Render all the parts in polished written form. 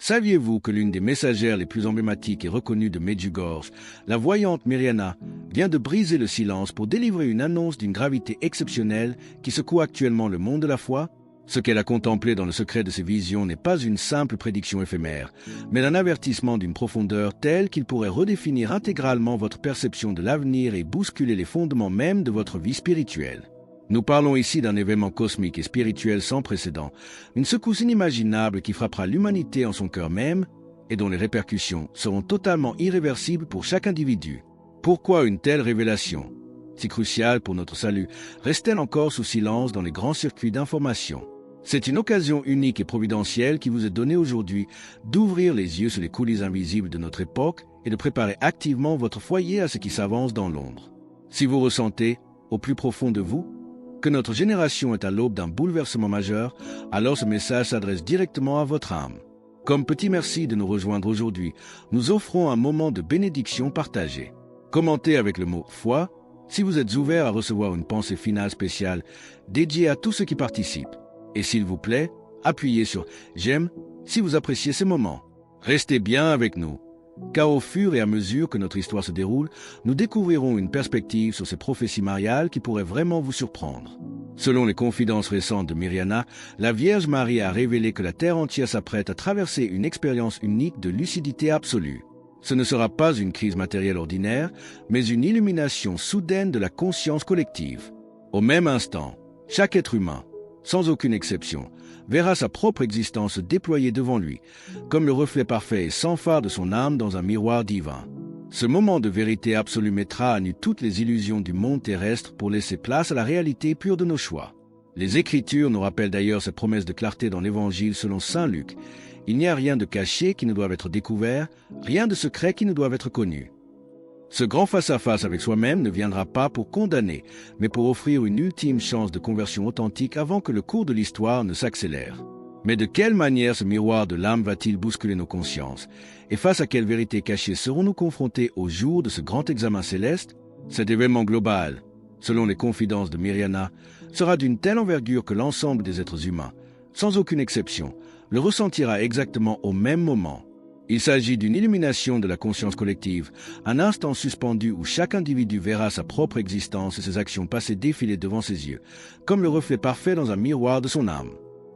Saviez-vous que l'une des messagères les plus emblématiques et reconnues de Medjugorje, la voyante Mirjana, vient de briser le silence pour délivrer une annonce d'une gravité exceptionnelle qui secoue actuellement le monde de la foi? Ce qu'elle a contemplé dans le secret de ses visions n'est pas une simple prédiction éphémère, mais un avertissement d'une profondeur telle qu'il pourrait redéfinir intégralement votre perception de l'avenir et bousculer les fondements même de votre vie spirituelle. Nous parlons ici d'un événement cosmique et spirituel sans précédent, une secousse inimaginable qui frappera l'humanité en son cœur même et dont les répercussions seront totalement irréversibles pour chaque individu. Pourquoi une telle révélation, si cruciale pour notre salut, reste-t-elle encore sous silence dans les grands circuits d'information? C'est une occasion unique et providentielle qui vous est donnée aujourd'hui d'ouvrir les yeux sur les coulisses invisibles de notre époque et de préparer activement votre foyer à ce qui s'avance dans l'ombre. Si vous ressentez, au plus profond de vous, que notre génération est à l'aube d'un bouleversement majeur, alors ce message s'adresse directement à votre âme. Comme petit merci de nous rejoindre aujourd'hui, nous offrons un moment de bénédiction partagée. Commentez avec le mot « foi » si vous êtes ouvert à recevoir une pensée finale spéciale dédiée à tous ceux qui participent. Et s'il vous plaît, appuyez sur « j'aime » si vous appréciez ces moments. Restez bien avec nous, car au fur et à mesure que notre histoire se déroule, nous découvrirons une perspective sur ces prophéties mariales qui pourraient vraiment vous surprendre. Selon les confidences récentes de Mirjana, la Vierge Marie a révélé que la Terre entière s'apprête à traverser une expérience unique de lucidité absolue. Ce ne sera pas une crise matérielle ordinaire, mais une illumination soudaine de la conscience collective. Au même instant, chaque être humain, sans aucune exception, verra sa propre existence se déployer devant lui, comme le reflet parfait et sans phare de son âme dans un miroir divin. Ce moment de vérité absolue mettra à nu toutes les illusions du monde terrestre pour laisser place à la réalité pure de nos choix. Les Écritures nous rappellent d'ailleurs cette promesse de clarté dans l'Évangile selon saint Luc. Il n'y a rien de caché qui ne doive être découvert, rien de secret qui ne doive être connu. Ce grand face-à-face avec soi-même ne viendra pas pour condamner, mais pour offrir une ultime chance de conversion authentique avant que le cours de l'histoire ne s'accélère. Mais de quelle manière ce miroir de l'âme va-t-il bousculer nos consciences? Et face à quelle vérité cachée serons-nous confrontés au jour de ce grand examen céleste? Cet événement global, selon les confidences de Mirjana, sera d'une telle envergure que l'ensemble des êtres humains, sans aucune exception, le ressentira exactement au même moment. Il s'agit d'une illumination de la conscience collective, un instant suspendu où chaque individu verra sa propre existence et ses actions passer défiler devant ses yeux, comme le reflet parfait dans un miroir de son âme.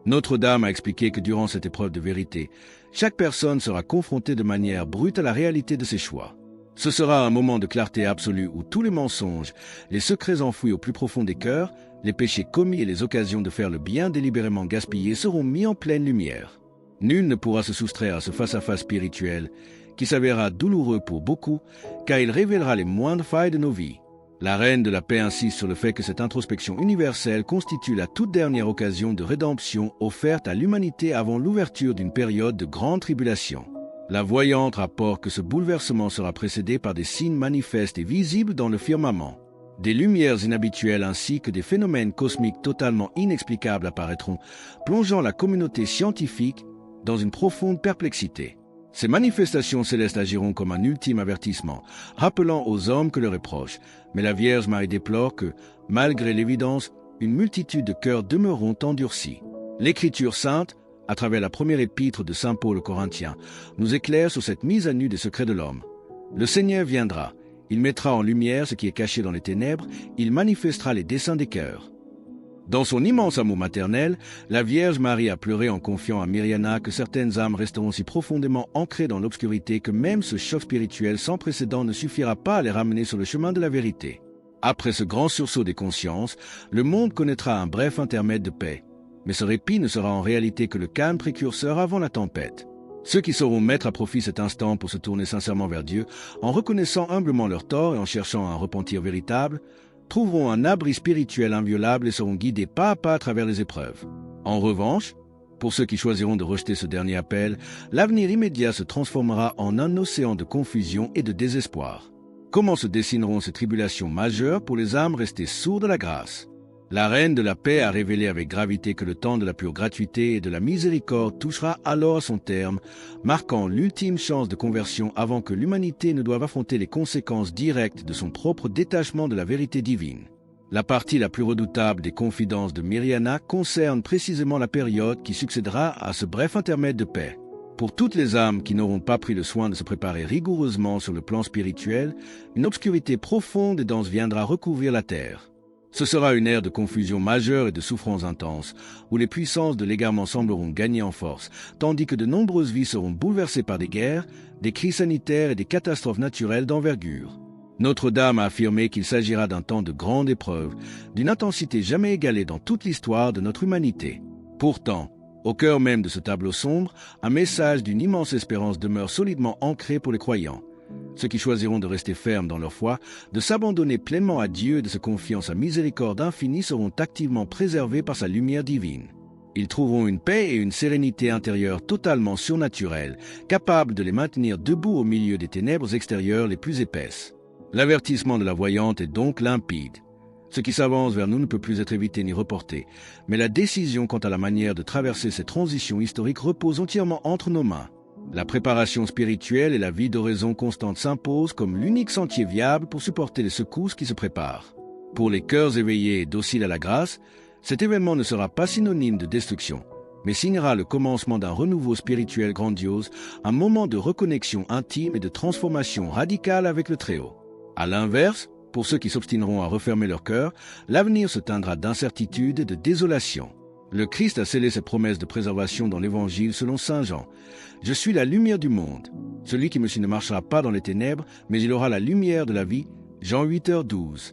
Notre-Dame a expliqué que durant cette épreuve de vérité, chaque personne sera confrontée de manière brute à la réalité de ses choix. Ce sera un moment de clarté absolue où tous les mensonges, les secrets enfouis au plus profond des cœurs, les péchés commis et les occasions de faire le bien délibérément gaspillés seront mis en pleine lumière. Nul ne pourra se soustraire à ce face-à-face spirituel qui s'avérera douloureux pour beaucoup car il révélera les moindres failles de nos vies. La Reine de la Paix insiste sur le fait que cette introspection universelle constitue la toute dernière occasion de rédemption offerte à l'humanité avant l'ouverture d'une période de grande tribulation. La voyante rapporte que ce bouleversement sera précédé par des signes manifestes et visibles dans le firmament. Des lumières inhabituelles ainsi que des phénomènes cosmiques totalement inexplicables apparaîtront, plongeant la communauté scientifique dans une profonde perplexité. Ces manifestations célestes agiront comme un ultime avertissement, rappelant aux hommes que leur est proche. Mais la Vierge Marie déplore que, malgré l'évidence, une multitude de cœurs demeureront endurcis. L'Écriture sainte, à travers la première épître de saint Paul aux Corinthiens, nous éclaire sur cette mise à nu des secrets de l'homme. Le Seigneur viendra, il mettra en lumière ce qui est caché dans les ténèbres, il manifestera les desseins des cœurs. Dans son immense amour maternel, la Vierge Marie a pleuré en confiant à Mirjana que certaines âmes resteront si profondément ancrées dans l'obscurité que même ce choc spirituel sans précédent ne suffira pas à les ramener sur le chemin de la vérité. Après ce grand sursaut des consciences, le monde connaîtra un bref intermède de paix. Mais ce répit ne sera en réalité que le calme précurseur avant la tempête. Ceux qui sauront mettre à profit cet instant pour se tourner sincèrement vers Dieu, en reconnaissant humblement leurs torts et en cherchant un repentir véritable, trouveront un abri spirituel inviolable et seront guidés pas à pas à travers les épreuves. En revanche, pour ceux qui choisiront de rejeter ce dernier appel, l'avenir immédiat se transformera en un océan de confusion et de désespoir. Comment se dessineront ces tribulations majeures pour les âmes restées sourdes à la grâce? La Reine de la Paix a révélé avec gravité que le temps de la pure gratuité et de la miséricorde touchera alors à son terme, marquant l'ultime chance de conversion avant que l'humanité ne doive affronter les conséquences directes de son propre détachement de la vérité divine. La partie la plus redoutable des confidences de Mirjana concerne précisément la période qui succédera à ce bref intermède de paix. Pour toutes les âmes qui n'auront pas pris le soin de se préparer rigoureusement sur le plan spirituel, une obscurité profonde et dense viendra recouvrir la terre. Ce sera une ère de confusion majeure et de souffrance intense, où les puissances de l'égarement sembleront gagner en force, tandis que de nombreuses vies seront bouleversées par des guerres, des crises sanitaires et des catastrophes naturelles d'envergure. Notre-Dame a affirmé qu'il s'agira d'un temps de grande épreuve, d'une intensité jamais égalée dans toute l'histoire de notre humanité. Pourtant, au cœur même de ce tableau sombre, un message d'une immense espérance demeure solidement ancré pour les croyants. Ceux qui choisiront de rester fermes dans leur foi, de s'abandonner pleinement à Dieu et de se confier en sa miséricorde infinie seront activement préservés par sa lumière divine. Ils trouveront une paix et une sérénité intérieure totalement surnaturelles, capables de les maintenir debout au milieu des ténèbres extérieures les plus épaisses. L'avertissement de la voyante est donc limpide. Ce qui s'avance vers nous ne peut plus être évité ni reporté, mais la décision quant à la manière de traverser cette transition historique repose entièrement entre nos mains. La préparation spirituelle et la vie d'oraison constante s'imposent comme l'unique sentier viable pour supporter les secousses qui se préparent. Pour les cœurs éveillés et dociles à la grâce, cet événement ne sera pas synonyme de destruction, mais signera le commencement d'un renouveau spirituel grandiose, un moment de reconnexion intime et de transformation radicale avec le Très-Haut. À l'inverse, pour ceux qui s'obstineront à refermer leur cœur, l'avenir se teindra d'incertitude et de désolation. Le Christ a scellé ses promesses de préservation dans l'Évangile selon saint Jean. « Je suis la lumière du monde. Celui qui me suit ne marchera pas dans les ténèbres, mais il aura la lumière de la vie. » Jean 8h12.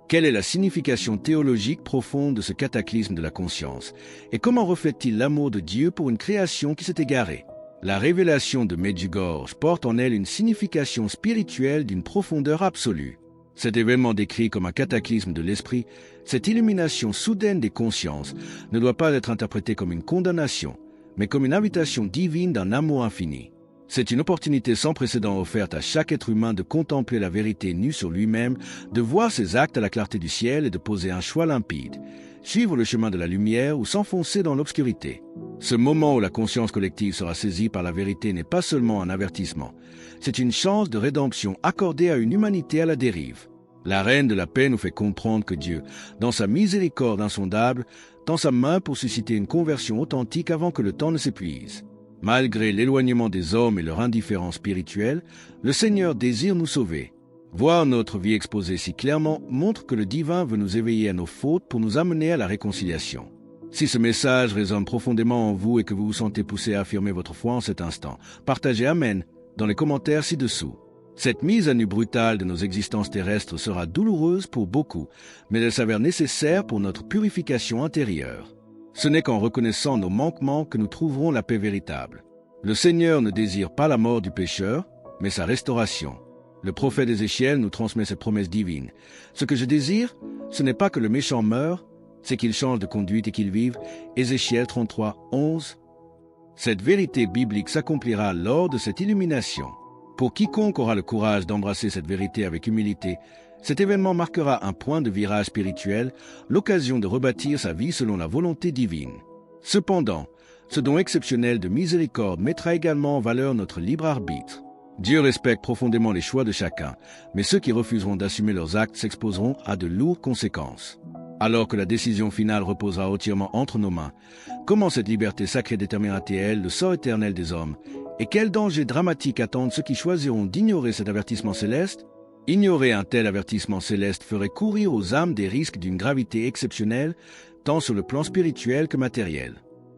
Quelle est la signification théologique profonde de ce cataclysme de la conscience? Et comment reflète-t-il l'amour de Dieu pour une création qui s'est égarée? La révélation de Medjugorje porte en elle une signification spirituelle d'une profondeur absolue. Cet événement décrit comme un cataclysme de l'esprit, cette illumination soudaine des consciences, ne doit pas être interprétée comme une condamnation, mais comme une invitation divine d'un amour infini. C'est une opportunité sans précédent offerte à chaque être humain de contempler la vérité nue sur lui-même, de voir ses actes à la clarté du ciel et de poser un choix limpide, suivre le chemin de la lumière ou s'enfoncer dans l'obscurité. Ce moment où la conscience collective sera saisie par la vérité n'est pas seulement un avertissement, c'est une chance de rédemption accordée à une humanité à la dérive. La Reine de la Paix nous fait comprendre que Dieu, dans sa miséricorde insondable, tend sa main pour susciter une conversion authentique avant que le temps ne s'épuise. Malgré l'éloignement des hommes et leur indifférence spirituelle, le Seigneur désire nous sauver. Voir notre vie exposée si clairement montre que le divin veut nous éveiller à nos fautes pour nous amener à la réconciliation. Si ce message résonne profondément en vous et que vous vous sentez poussé à affirmer votre foi en cet instant, partagez Amen dans les commentaires ci-dessous. Cette mise à nu brutale de nos existences terrestres sera douloureuse pour beaucoup, mais elle s'avère nécessaire pour notre purification intérieure. Ce n'est qu'en reconnaissant nos manquements que nous trouverons la paix véritable. Le Seigneur ne désire pas la mort du pécheur, mais sa restauration. Le prophète Ézéchiel nous transmet cette promesse divine. Ce que je désire, ce n'est pas que le méchant meure, c'est qu'il change de conduite et qu'il vive. Ézéchiel 33, 11. Cette vérité biblique s'accomplira lors de cette illumination. Pour quiconque aura le courage d'embrasser cette vérité avec humilité, cet événement marquera un point de virage spirituel, l'occasion de rebâtir sa vie selon la volonté divine. Cependant, ce don exceptionnel de miséricorde mettra également en valeur notre libre arbitre. Dieu respecte profondément les choix de chacun, mais ceux qui refuseront d'assumer leurs actes s'exposeront à de lourdes conséquences. Alors que la décision finale reposera entièrement entre nos mains, comment cette liberté sacrée déterminera-t-elle le sort éternel des hommes? Et quels dangers dramatiques attendent ceux qui choisiront d'ignorer cet avertissement céleste? Ignorer un tel avertissement céleste ferait courir aux âmes des risques d'une gravité exceptionnelle, tant sur le plan spirituel que matériel.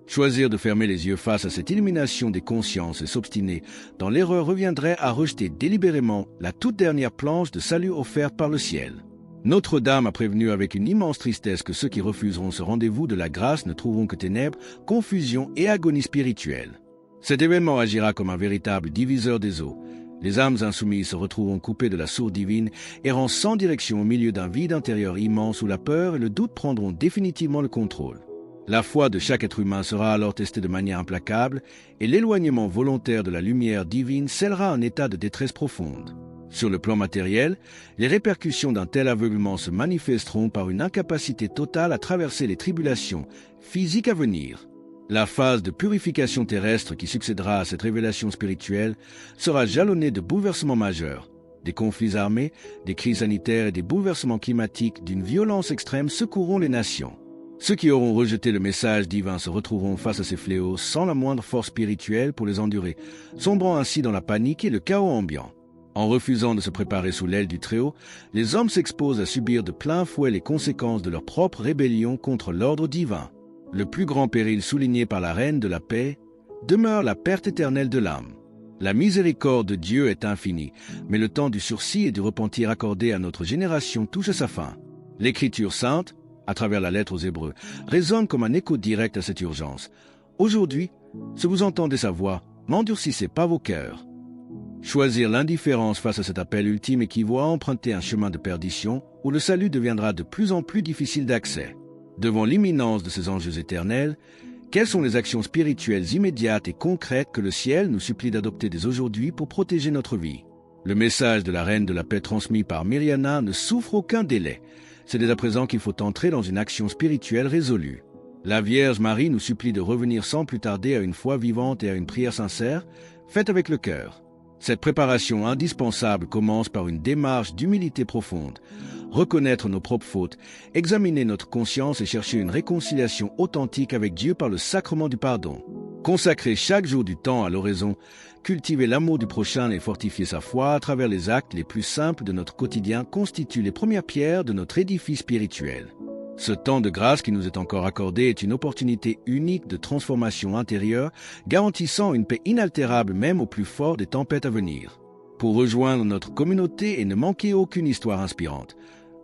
Choisir de fermer les yeux face à cette illumination des consciences et s'obstiner dans l'erreur reviendrait à rejeter délibérément la toute dernière planche de salut offerte par le ciel. Notre-Dame a prévenu avec une immense tristesse que ceux qui refuseront ce rendez-vous de la grâce ne trouveront que ténèbres, confusion et agonie spirituelle. Cet événement agira comme un véritable diviseur des eaux. Les âmes insoumises se retrouveront coupées de la source divine, errant sans direction au milieu d'un vide intérieur immense où la peur et le doute prendront définitivement le contrôle. La foi de chaque être humain sera alors testée de manière implacable et l'éloignement volontaire de la lumière divine scellera un état de détresse profonde. Sur le plan matériel, les répercussions d'un tel aveuglement se manifesteront par une incapacité totale à traverser les tribulations physiques à venir. La phase de purification terrestre qui succédera à cette révélation spirituelle sera jalonnée de bouleversements majeurs. Des conflits armés, des crises sanitaires et des bouleversements climatiques d'une violence extrême secourront les nations. Ceux qui auront rejeté le message divin se retrouveront face à ces fléaux sans la moindre force spirituelle pour les endurer, sombrant ainsi dans la panique et le chaos ambiant. En refusant de se préparer sous l'aile du Très-Haut, les hommes s'exposent à subir de plein fouet les conséquences de leur propre rébellion contre l'ordre divin. Le plus grand péril souligné par la Reine de la Paix demeure la perte éternelle de l'âme. La miséricorde de Dieu est infinie, mais le temps du sursis et du repentir accordé à notre génération touche à sa fin. L'Écriture sainte, à travers la lettre aux Hébreux, résonne comme un écho direct à cette urgence. Aujourd'hui, si vous entendez sa voix, n'endurcissez pas vos cœurs. Choisir l'indifférence face à cet appel ultime équivaut à emprunter un chemin de perdition où le salut deviendra de plus en plus difficile d'accès. Devant l'imminence de ces enjeux éternels, quelles sont les actions spirituelles immédiates et concrètes que le ciel nous supplie d'adopter dès aujourd'hui pour protéger notre vie? Le message de la Reine de la Paix transmis par Mirjana ne souffre aucun délai. C'est dès à présent qu'il faut entrer dans une action spirituelle résolue. La Vierge Marie nous supplie de revenir sans plus tarder à une foi vivante et à une prière sincère, faite avec le cœur. Cette préparation indispensable commence par une démarche d'humilité profonde. Reconnaître nos propres fautes, examiner notre conscience et chercher une réconciliation authentique avec Dieu par le sacrement du pardon. Consacrer chaque jour du temps à l'oraison, cultiver l'amour du prochain et fortifier sa foi à travers les actes les plus simples de notre quotidien constituent les premières pierres de notre édifice spirituel. Ce temps de grâce qui nous est encore accordé est une opportunité unique de transformation intérieure, garantissant une paix inaltérable même au plus fort des tempêtes à venir. Pour rejoindre notre communauté et ne manquer aucune histoire inspirante,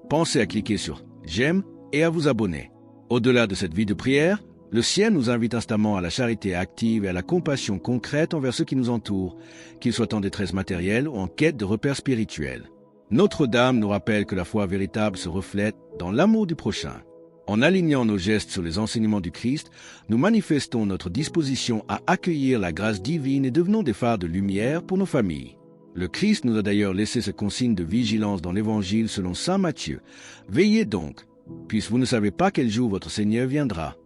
pensez à cliquer sur « J'aime » et à vous abonner. Au-delà de cette vie de prière, le ciel nous invite instamment à la charité active et à la compassion concrète envers ceux qui nous entourent, qu'ils soient en détresse matérielle ou en quête de repères spirituels. Notre-Dame nous rappelle que la foi véritable se reflète dans l'amour du prochain. En alignant nos gestes sur les enseignements du Christ, nous manifestons notre disposition à accueillir la grâce divine et devenons des phares de lumière pour nos familles. Le Christ nous a d'ailleurs laissé cette consigne de vigilance dans l'Évangile selon saint Matthieu. Veillez donc, puisque vous ne savez pas quel jour votre Seigneur viendra.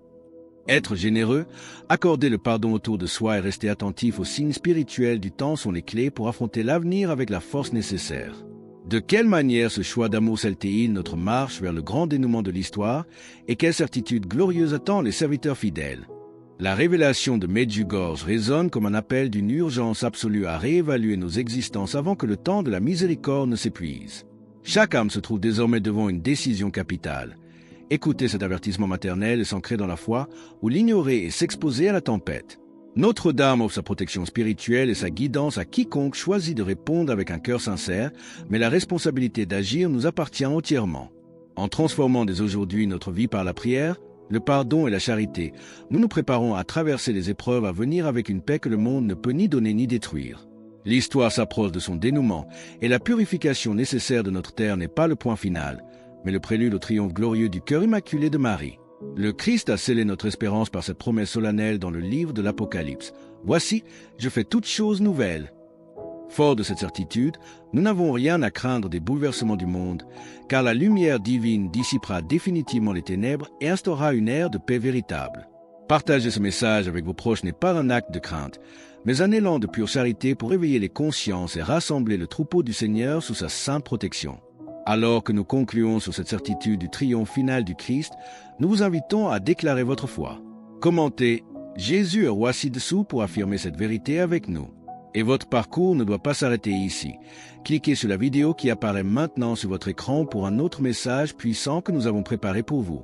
Être généreux, accorder le pardon autour de soi et rester attentif aux signes spirituels du temps sont les clés pour affronter l'avenir avec la force nécessaire. De quelle manière ce choix d'amour scellera-t-il notre marche vers le grand dénouement de l'histoire et quelle certitude glorieuse attend les serviteurs fidèles? La révélation de Medjugorje résonne comme un appel d'une urgence absolue à réévaluer nos existences avant que le temps de la miséricorde ne s'épuise. Chaque âme se trouve désormais devant une décision capitale. Écouter cet avertissement maternel et s'ancrer dans la foi ou l'ignorer et s'exposer à la tempête. Notre-Dame offre sa protection spirituelle et sa guidance à quiconque choisit de répondre avec un cœur sincère, mais la responsabilité d'agir nous appartient entièrement. En transformant dès aujourd'hui notre vie par la prière, le pardon et la charité, nous nous préparons à traverser les épreuves à venir avec une paix que le monde ne peut ni donner ni détruire. L'histoire s'approche de son dénouement et la purification nécessaire de notre terre n'est pas le point final, mais le prélude au triomphe glorieux du cœur immaculé de Marie. Le Christ a scellé notre espérance par cette promesse solennelle dans le livre de l'Apocalypse. « Voici, je fais toutes choses nouvelles. » Fort de cette certitude, nous n'avons rien à craindre des bouleversements du monde, car la lumière divine dissipera définitivement les ténèbres et instaurera une ère de paix véritable. Partager ce message avec vos proches n'est pas un acte de crainte, mais un élan de pure charité pour éveiller les consciences et rassembler le troupeau du Seigneur sous sa sainte protection. Alors que nous concluons sur cette certitude du triomphe final du Christ, nous vous invitons à déclarer votre foi. Commentez « Jésus est roi ci-dessous » pour affirmer cette vérité avec nous. Et votre parcours ne doit pas s'arrêter ici. Cliquez sur la vidéo qui apparaît maintenant sur votre écran pour un autre message puissant que nous avons préparé pour vous.